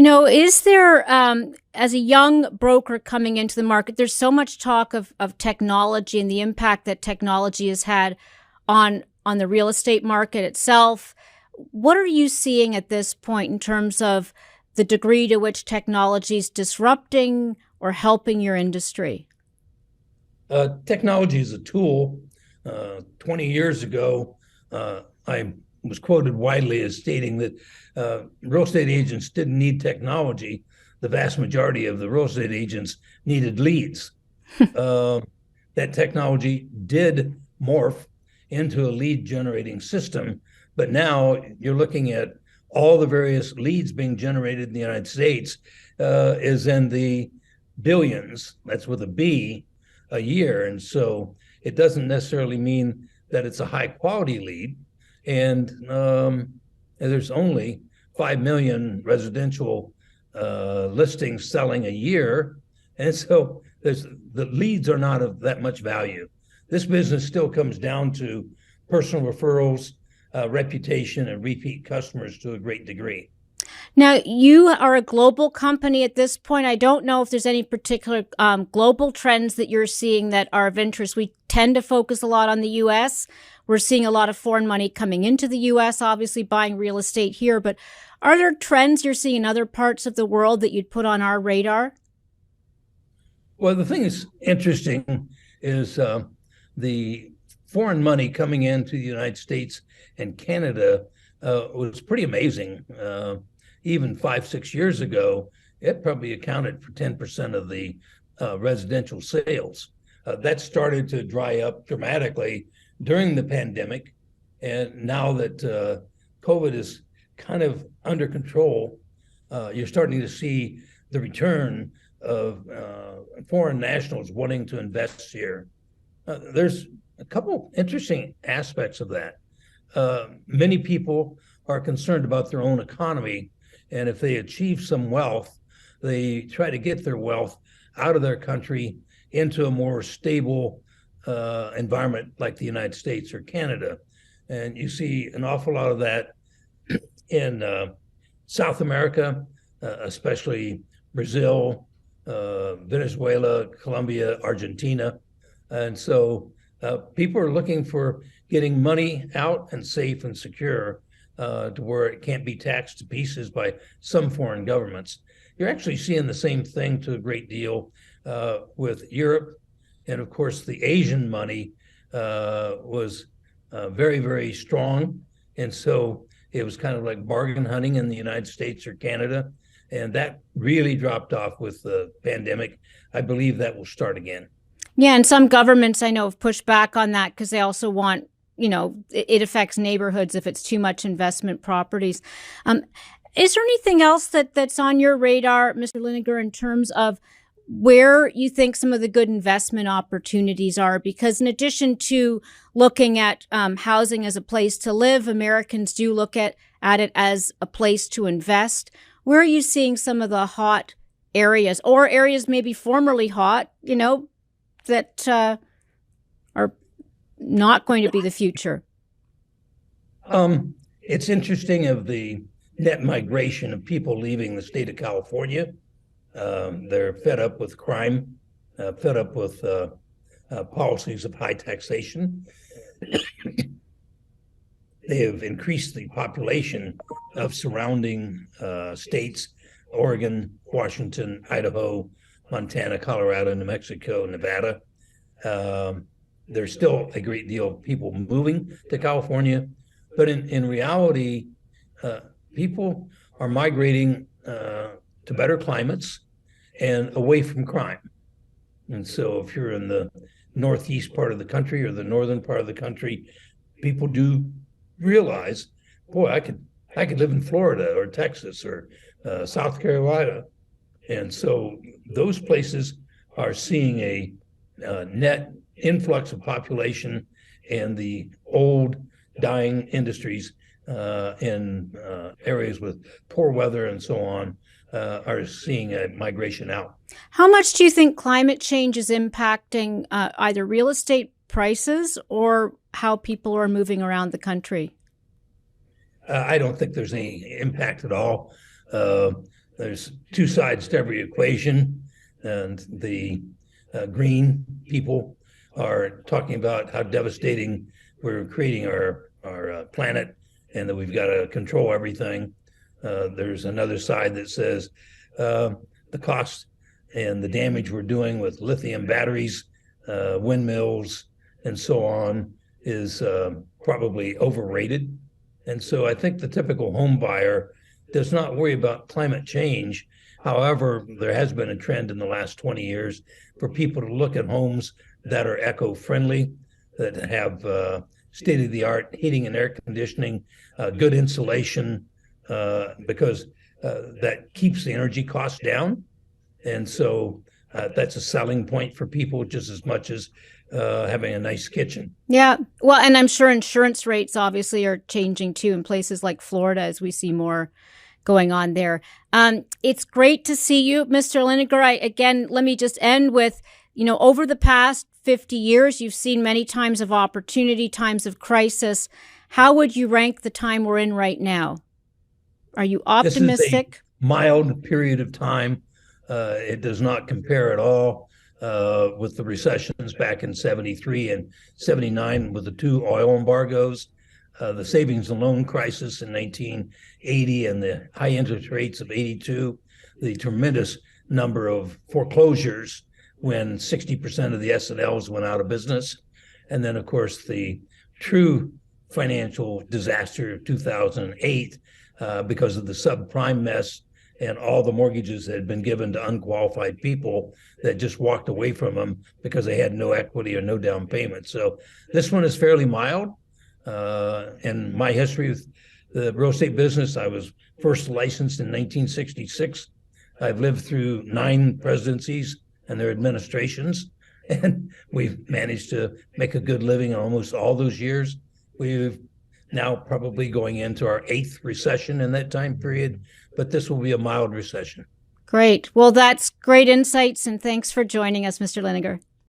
Is there, as a young broker coming into the market, there's so much talk of technology and the impact that technology has had on the real estate market itself. What are you seeing at this point in terms of the degree to which technology is disrupting or helping your industry? Technology is a tool. 20 years ago, I was quoted widely as stating that real estate agents didn't need technology. The vast majority of the real estate agents needed leads. That technology did morph into a lead generating system, but now you're looking at all the various leads being generated in the United States is in the billions, that's with a B, a year. And so it doesn't necessarily mean that it's a high quality lead. And there's only 5 million residential listings selling a year. And so the leads are not of that much value. This business still comes down to personal referrals, reputation, and repeat customers to a great degree. Now, you are a global company at this point. I don't know if there's any particular global trends that you're seeing that are of interest. We tend to focus a lot on the U.S. We're seeing a lot of foreign money coming into the U.S., obviously buying real estate here. But are there trends you're seeing in other parts of the world that you'd put on our radar? Well, the thing that's interesting is the foreign money coming into the United States and Canada was pretty amazing. Even 5-6 years ago, it probably accounted for 10% of the residential sales. That started to dry up dramatically during the pandemic. And now that COVID is kind of under control, you're starting to see the return of foreign nationals wanting to invest here. There's a couple interesting aspects of that. Many people are concerned about their own economy, and if they achieve some wealth, they try to get their wealth out of their country into a more stable environment like the United States or Canada. And you see an awful lot of that in South America, especially Brazil, Venezuela, Colombia, Argentina. And so people are looking for getting money out and safe and secure to where it can't be taxed to pieces by some foreign governments. You're actually seeing the same thing to a great deal with Europe. And of course, the Asian money was very, very strong. And so it was kind of like bargain hunting in the United States or Canada. And that really dropped off with the pandemic. I believe that will start again. Yeah, and some governments I know have pushed back on that because they also want, it affects neighborhoods if it's too much investment properties. Is there anything else that's on your radar, Mr. Liniger, in terms of where you think some of the good investment opportunities are? Because in addition to looking at housing as a place to live, Americans do look at it as a place to invest. Where are you seeing some of the hot areas, or areas maybe formerly hot, that are not going to be the future? It's interesting of the net migration of people leaving the state of California. They're fed up with crime, fed up with policies of high taxation. They have increased the population of surrounding states, Oregon, Washington, Idaho, Montana, Colorado, New Mexico, Nevada. There's still a great deal of people moving to California, but in reality, people are migrating to better climates and away from crime. And so if you're in the northeast part of the country or the northern part of the country, people do realize, boy, I could live in Florida or Texas or South Carolina. And so those places are seeing a net influx of population, and the old dying industries in areas with poor weather and so on are seeing a migration out. How much do you think climate change is impacting either real estate prices or how people are moving around the country? I don't think there's any impact at all. there's two sides to every equation, and the green people are talking about how devastating we're creating our planet, and that we've got to control everything. There's another side that says the cost and the damage we're doing with lithium batteries, windmills, and so on is probably overrated. And so I think the typical home buyer does not worry about climate change. However, there has been a trend in the last 20 years for people to look at homes that are eco-friendly, that have state-of-the-art heating and air conditioning, good insulation, because that keeps the energy costs down. And so that's a selling point for people just as much as having a nice kitchen. Yeah. Well, and I'm sure insurance rates obviously are changing too in places like Florida as we see more going on there. It's great to see you, Mr. Liniger. Again, let me just end with, over the past 50 years, you've seen many times of opportunity, times of crisis. How would you rank the time we're in right now? Are you optimistic? This is a mild period of time. It does not compare at all with the recessions back in 73 and 79 with the two oil embargoes, the savings and loan crisis in 1980 and the high interest rates of 82, the tremendous number of foreclosures when 60% of the S&Ls went out of business. And then, of course, the true financial disaster of 2008 because of the subprime mess and all the mortgages that had been given to unqualified people that just walked away from them because they had no equity or no down payment. So this one is fairly mild. In my history with the real estate business, I was first licensed in 1966. I've lived through 9 presidencies and their administrations, and we've managed to make a good living in almost all those years. We've now probably going into our 8th recession in that time period, but this will be a mild recession. Great. Well, that's great insights, and thanks for joining us, Mr. Liniger.